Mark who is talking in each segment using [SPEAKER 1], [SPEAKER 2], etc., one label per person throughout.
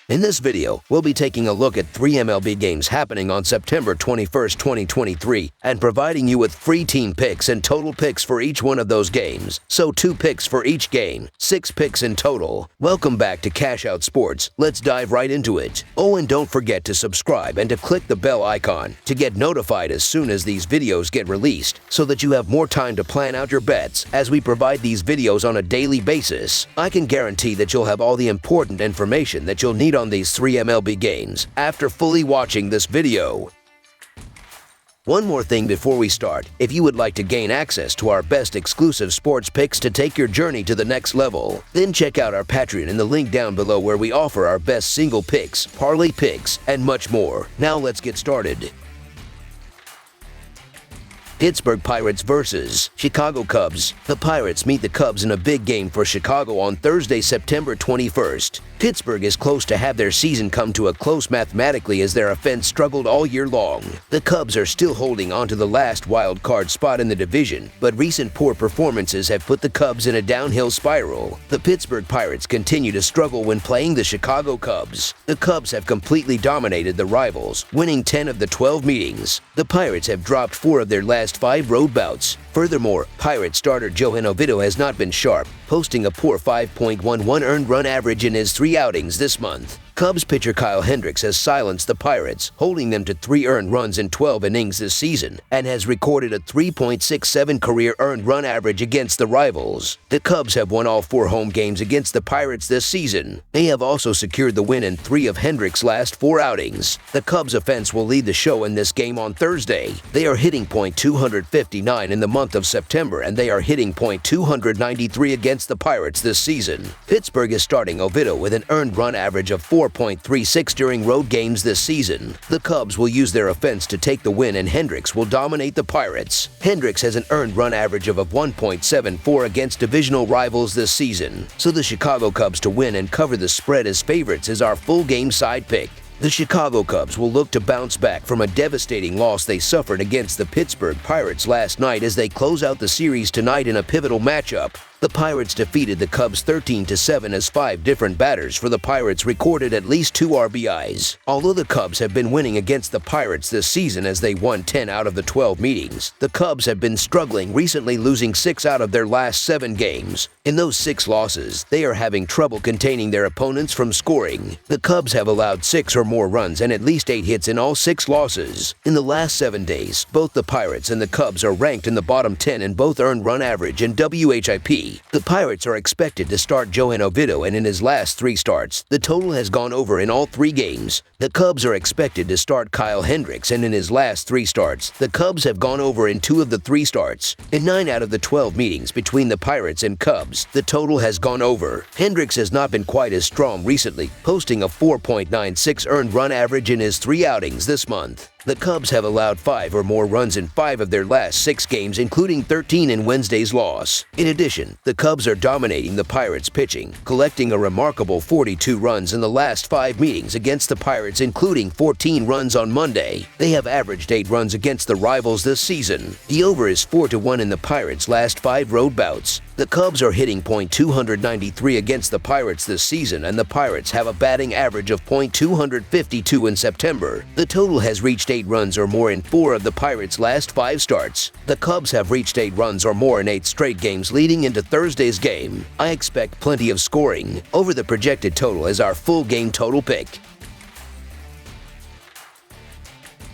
[SPEAKER 1] In this video, we'll be taking a look at 3 MLB games happening on September 21st, 2023, and providing you with free team picks and total picks for each one of those games. So 2 picks for each game, 6 picks in total. Welcome back to Cash Out Sports. Let's dive right into it. Oh, and don't forget to subscribe and to click the bell icon to get notified as soon as these videos get released, so that you have more time to plan out your bets as we provide these videos on a daily basis. I can guarantee that you'll have all the important information that you'll need on these 3 MLB games after fully watching this video. One more thing before we start: if you would like to gain access to our best exclusive sports picks to take your journey to the next level, then check out our Patreon in the link down below, where we offer our best single picks, parlay picks, and much more. Now let's get started. Pittsburgh Pirates versus Chicago Cubs. The Pirates meet the Cubs in a big game for Chicago on Thursday, September 21st. Pittsburgh is close to have their season come to a close mathematically, as their offense struggled all year long. The Cubs are still holding on to the last wild card spot in the division, but recent poor performances have put the Cubs in a downhill spiral. The Pittsburgh Pirates continue to struggle when playing the Chicago Cubs. The Cubs have completely dominated the rivals, winning 10 of the 12 meetings. The Pirates have dropped 4 of their last 5 road bouts. Furthermore, Pirates starter Johan Oviedo has not been sharp, posting a poor 5.11 earned run average in his 3 outings this month. Cubs pitcher Kyle Hendricks has silenced the Pirates, holding them to 3 earned runs in 12 innings this season, and has recorded a 3.67 career earned run average against the rivals. The Cubs have won all 4 home games against the Pirates this season. They have also secured the win in 3 of Hendricks' last 4 outings. The Cubs offense will lead the show in this game on Thursday. They are hitting .259 in the month of September, and they are hitting .293 against the Pirates this season. Pittsburgh is starting Oviedo with an earned run average of 4.36 during road games this season. The Cubs will use their offense to take the win, and Hendricks will dominate the Pirates. Hendricks has an earned run average of 1.74 against divisional rivals this season. So the Chicago Cubs to win and cover the spread as favorites is our full game side pick. The Chicago Cubs will look to bounce back from a devastating loss they suffered against the Pittsburgh Pirates last night as they close out the series tonight in a pivotal matchup. The Pirates defeated the Cubs 13-7 as 5 different batters for the Pirates recorded at least 2 RBIs. Although the Cubs have been winning against the Pirates this season as they won 10 out of the 12 meetings, the Cubs have been struggling, recently losing 6 out of their last 7 games. In those 6 losses, they are having trouble containing their opponents from scoring. The Cubs have allowed 6 or more runs and at least 8 hits in all 6 losses. In the last 7 days, both the Pirates and the Cubs are ranked in the bottom 10 in both earned run average and WHIP. The Pirates are expected to start Johan Oviedo, and in his last 3 starts, the total has gone over in all 3 games. The Cubs are expected to start Kyle Hendricks, and in his last 3 starts, the Cubs have gone over in 2 of the 3 starts. In 9 out of the 12 meetings between the Pirates and Cubs, the total has gone over. Hendricks has not been quite as strong recently, posting a 4.96 earned run average in his 3 outings this month. The Cubs have allowed 5 or more runs in 5 of their last 6 games, including 13 in Wednesday's loss. In addition, the Cubs are dominating the Pirates pitching, collecting a remarkable 42 runs in the last 5 meetings against the Pirates, including 14 runs on Monday. They have averaged 8 runs against the rivals this season. The over is 4-1 in the Pirates' last 5 road bouts. The Cubs are hitting .293 against the Pirates this season, and the Pirates have a batting average of .252 in September. The total has reached 8 runs or more in 4 of the Pirates' last 5 starts. The Cubs have reached 8 runs or more in 8 straight games leading into Thursday's game. I expect plenty of scoring. Over the projected total is our full game total pick.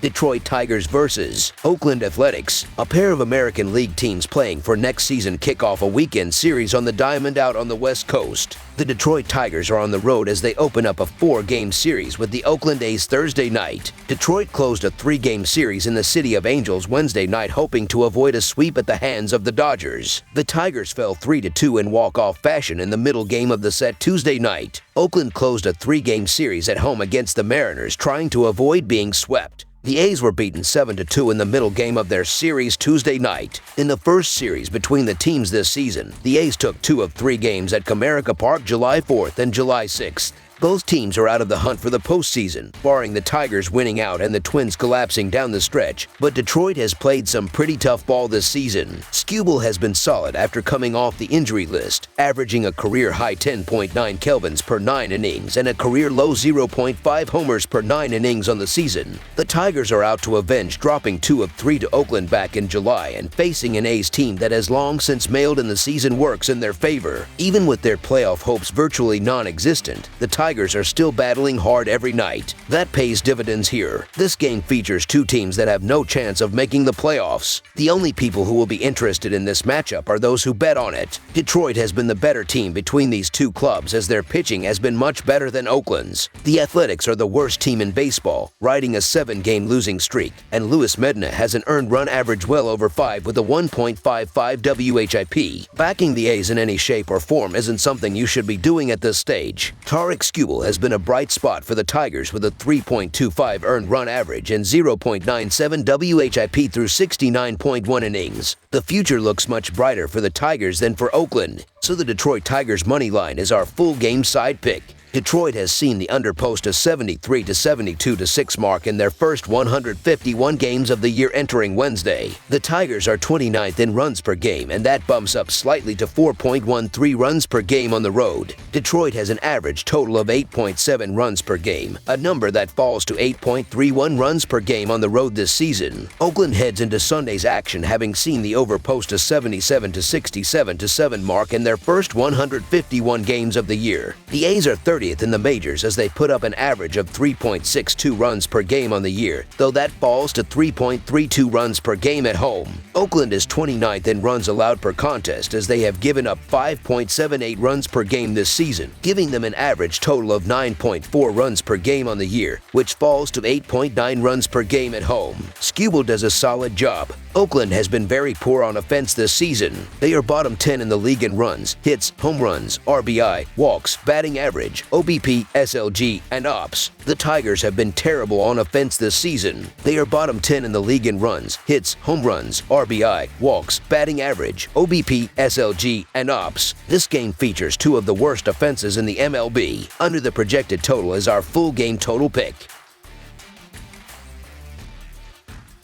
[SPEAKER 1] Detroit Tigers versus Oakland Athletics. A pair of American League teams playing for next season kick off a weekend series on the diamond out on the West Coast. The Detroit Tigers are on the road as they open up a 4-game series with the Oakland A's Thursday night. Detroit closed a 3-game series in the City of Angels Wednesday night, hoping to avoid a sweep at the hands of the Dodgers. The Tigers fell 3-2 in walk-off fashion in the middle game of the set Tuesday night. Oakland closed a 3-game series at home against the Mariners, trying to avoid being swept. The A's were beaten 7-2 in the middle game of their series Tuesday night. In the first series between the teams this season, the A's took 2 of 3 games at Comerica Park July 4th and July 6th. Both teams are out of the hunt for the postseason, barring the Tigers winning out and the Twins collapsing down the stretch, but Detroit has played some pretty tough ball this season. Skubal has been solid after coming off the injury list, averaging a career-high 10.9 Kelvins per 9 innings and a career-low 0.5 homers per 9 innings on the season. The Tigers are out to avenge dropping 2 of 3 to Oakland back in July and facing an A's team that has long since mailed in the season works in their favor. Even with their playoff hopes virtually non-existent, the Tigers are still battling hard every night. That pays dividends here. This game features two teams that have no chance of making the playoffs. The only people who will be interested in this matchup are those who bet on it. Detroit has been the better team between these two clubs as their pitching has been much better than Oakland's. The Athletics are the worst team in baseball, riding a 7-game losing streak, and Luis Medina has an earned run average well over 5 with a 1.55 WHIP. Backing the A's in any shape or form isn't something you should be doing at this stage. Tarik Skubal has been a bright spot for the Tigers with a 3.25 earned run average and 0.97 WHIP through 69.1 innings. The future looks much brighter for the Tigers than for Oakland, so the Detroit Tigers money line is our full game side pick. Detroit has seen the under post a 73 to 72 to 6 mark in their first 151 games of the year entering Wednesday. The Tigers are 29th in runs per game, and that bumps up slightly to 4.13 runs per game on the road. Detroit has an average total of 8.7 runs per game, a number that falls to 8.31 runs per game on the road this season. Oakland heads into Sunday's action having seen the over post a 77 to 67 to 7 mark in their first 151 games of the year. The A's are 30th in the majors as they put up an average of 3.62 runs per game on the year, though that falls to 3.32 runs per game at home. Oakland is 29th in runs allowed per contest as they have given up 5.78 runs per game this season, giving them an average total of 9.4 runs per game on the year, which falls to 8.9 runs per game at home. Skubal does a solid job. Oakland has been very poor on offense this season. They are bottom 10 in the league in runs, hits, home runs, RBI, walks, batting average, OBP, SLG, and OPS. The Tigers have been terrible on offense this season. They are bottom 10 in the league in runs, hits, home runs, RBI, walks, batting average, OBP, SLG, and OPS. This game features two of the worst offenses in the MLB. Under the projected total is our full game total pick.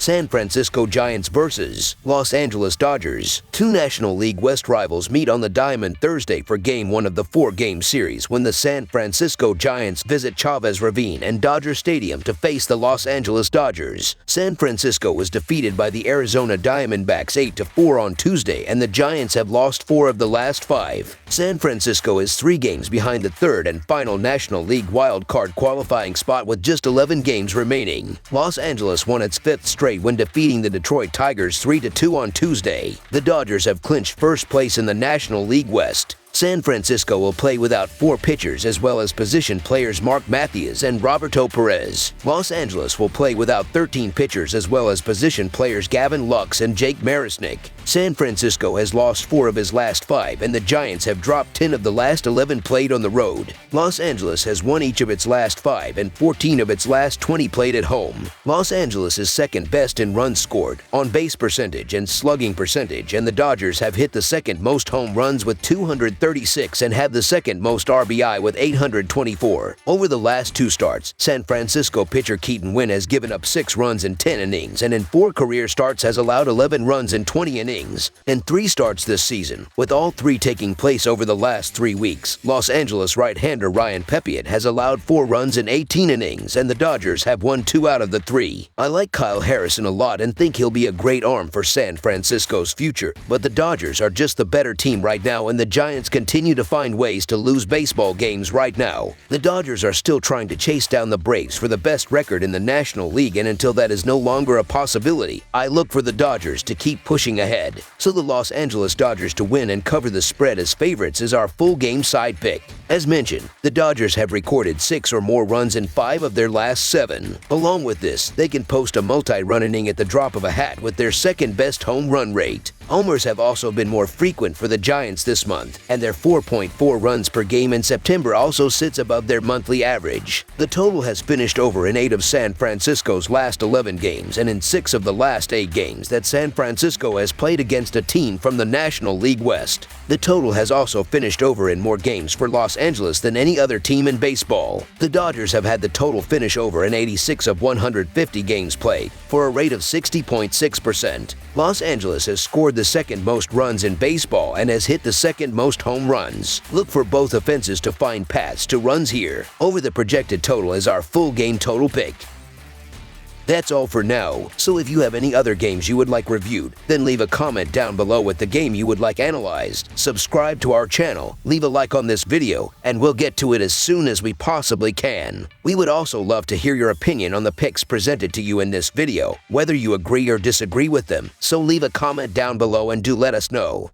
[SPEAKER 1] San Francisco Giants vs. Los Angeles Dodgers. Two National League West rivals meet on the diamond Thursday for Game 1 of the 4-game series when the San Francisco Giants visit Chavez Ravine and Dodger Stadium to face the Los Angeles Dodgers. San Francisco was defeated by the Arizona Diamondbacks 8-4 on Tuesday, and the Giants have lost 4 of the last 5. San Francisco is 3 games behind the third and final National League wild-card qualifying spot with just 11 games remaining. Los Angeles won its 5th straight when defeating the Detroit Tigers 3-2 on Tuesday. The Dodgers have clinched first place in the National League West. San Francisco will play without 4 pitchers as well as position players Mark Matthews and Roberto Perez. Los Angeles will play without 13 pitchers as well as position players Gavin Lux and Jake Marisnick. San Francisco has lost 4 of his last 5, and the Giants have dropped 10 of the last 11 played on the road. Los Angeles has won each of its last 5 and 14 of its last 20 played at home. Los Angeles is second best in runs scored, on base percentage, and slugging percentage, and the Dodgers have hit the second most home runs with 236 and have the second most RBI with 824. Over the last 2 starts, San Francisco pitcher Keaton Winn has given up 6 runs in 10 innings, and in 4 career starts has allowed 11 runs in 20 innings. In 3 starts this season, with all 3 taking place over the last 3 weeks, Los Angeles right-hander Ryan Pepiot has allowed 4 runs in 18 innings, and the Dodgers have won 2 out of the 3. I like Kyle Harrison a lot and think he'll be a great arm for San Francisco's future, but the Dodgers are just the better team right now, and the Giants continue to find ways to lose baseball games right now. The Dodgers are still trying to chase down the Braves for the best record in the National League, and until that is no longer a possibility, I look for the Dodgers to keep pushing ahead. So the Los Angeles Dodgers to win and cover the spread as favorites is our full game side pick. As mentioned, the Dodgers have recorded 6 or more runs in 5 of their last 7. Along with this, they can post a multi-run inning at the drop of a hat with their second best home run rate. Homers have also been more frequent for the Giants this month, and their 4.4 runs per game in September also sits above their monthly average. The total has finished over in 8 of San Francisco's last 11 games and in 6 of the last 8 games that San Francisco has played against a team from the National League West. The total has also finished over in more games for Los Angeles than any other team in baseball. The Dodgers have had the total finish over in 86 of 150 games played, for a rate of 60.6%. Los Angeles has scored the second most runs in baseball and has hit the second most home runs. Look for both offenses to find paths to runs here. Over the projected total is our full game total pick. That's all for now, so if you have any other games you would like reviewed, then leave a comment down below with the game you would like analyzed. Subscribe to our channel, leave a like on this video, and we'll get to it as soon as we possibly can. We would also love to hear your opinion on the picks presented to you in this video, whether you agree or disagree with them, so leave a comment down below and do let us know.